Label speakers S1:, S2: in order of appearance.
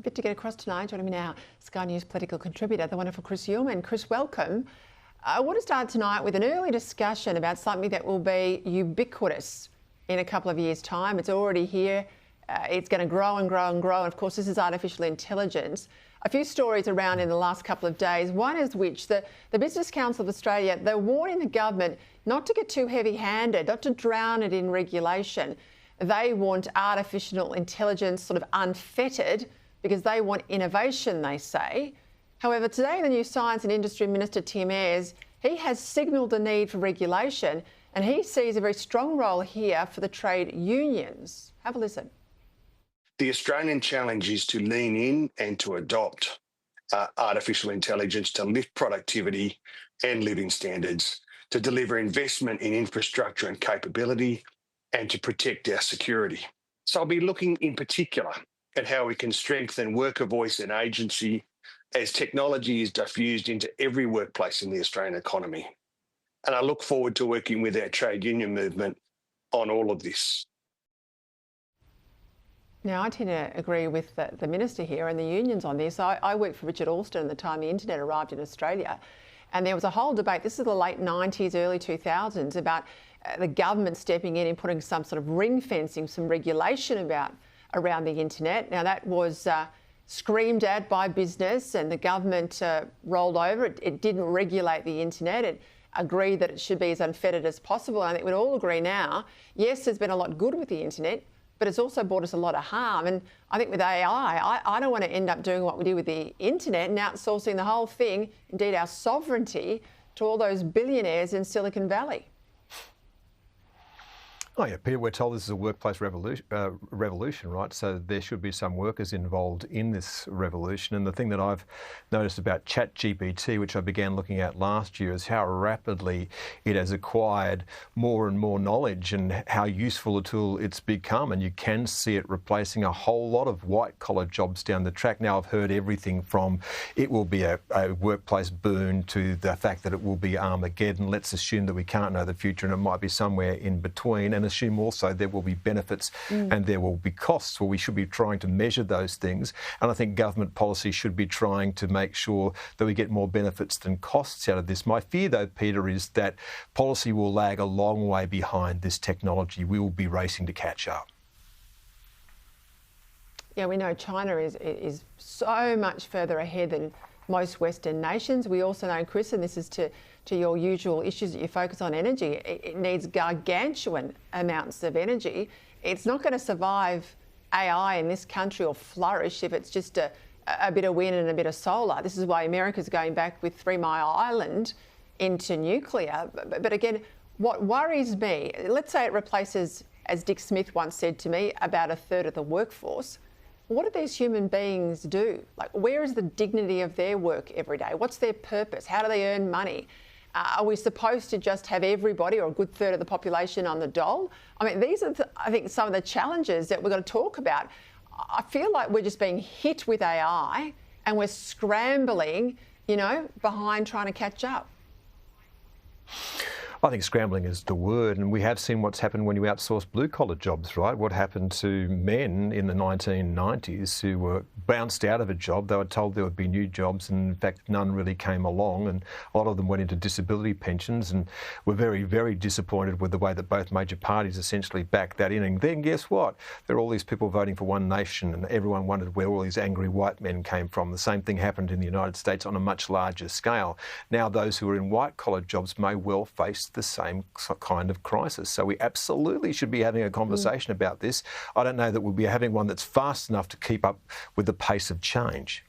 S1: bit to get across tonight. Joining me now, Sky News political contributor, the wonderful Chris Uhlmann. Chris, welcome. I want to start tonight with an early discussion about something that will be ubiquitous in a couple of years' time. It's already here. It's going to grow and grow and grow. And of course, this is artificial intelligence. A few stories around in the last couple of days. One is which the Business Council of Australia, they're warning the government not to get too heavy-handed, not to drown it in regulation. They want artificial intelligence sort of unfettered because they want innovation, they say. However, today the new Science and Industry Minister, Tim Ayres, he has signalled the need for regulation and he sees a very strong role here for the trade unions. Have a listen.
S2: The Australian challenge is to lean in and to adopt artificial intelligence to lift productivity and living standards, to deliver investment in infrastructure and capability, and to protect our security. So I'll be looking in particular at how we can strengthen worker voice and agency as technology is diffused into every workplace in the Australian economy. And I look forward to working with our trade union movement on all of this.
S1: Now, I tend to agree with the Minister here and the unions on this. I worked for Richard Alston at the time the internet arrived in Australia, and there was a whole debate, this is the late 90s, early 2000s, about the government stepping in and putting some sort of ring fencing, some regulation around the internet. Now, that was screamed at by business and the government rolled over. It didn't regulate the internet. It agreed that it should be as unfettered as possible. I think we'd all agree now, yes, there's been a lot good with the internet, but it's also brought us a lot of harm. And I think with AI, I don't want to end up doing what we do with the internet and outsourcing the whole thing, indeed our sovereignty, to all those billionaires in Silicon Valley.
S3: Oh yeah, Peter, we're told this is a workplace revolution, right? So there should be some workers involved in this revolution. And the thing that I've noticed about ChatGPT, which I began looking at last year, is how rapidly it has acquired more and more knowledge and how useful a tool it's become. And you can see it replacing a whole lot of white-collar jobs down the track. Now, I've heard everything from it will be a workplace boon to the fact that it will be Armageddon. Let's assume that we can't know the future and it might be somewhere in between. And assume also there will be benefits and there will be costs. Well, we should be trying to measure those things. And I think government policy should be trying to make sure that we get more benefits than costs out of this. My fear, though, Peter, is that policy will lag a long way behind this technology. We will be racing to catch up.
S1: Yeah, we know China is so much further ahead than most Western nations. We also know, Chris, and this is to your usual issues that you focus on, energy, it needs gargantuan amounts of energy. It's not going to survive AI in this country or flourish if it's just a bit of wind and a bit of solar. This is why America's going back with 3 Mile Island into nuclear. But again, what worries me, let's say it replaces, as Dick Smith once said to me, about a third of the workforce. What do these human beings do? Like, where is the dignity of their work every day? What's their purpose? How do they earn money? Are we supposed to just have everybody or a good third of the population on the dole? I mean, these are, I think, some of the challenges that we're going to talk about. I feel like we're just being hit with AI and we're scrambling, behind trying to catch up.
S3: I think scrambling is the word, and we have seen what's happened when you outsource blue-collar jobs, right? What happened to men in the 1990s who were bounced out of a job. They were told there would be new jobs, and in fact, none really came along, and a lot of them went into disability pensions, and were very, very disappointed with the way that both major parties essentially backed that in. And then guess what? There are all these people voting for one nation, and everyone wondered where all these angry white men came from. The same thing happened in the United States on a much larger scale. Now those who are in white-collar jobs may well face the same kind of crisis. So we absolutely should be having a conversation about this. I don't know that we'll be having one that's fast enough to keep up with the pace of change.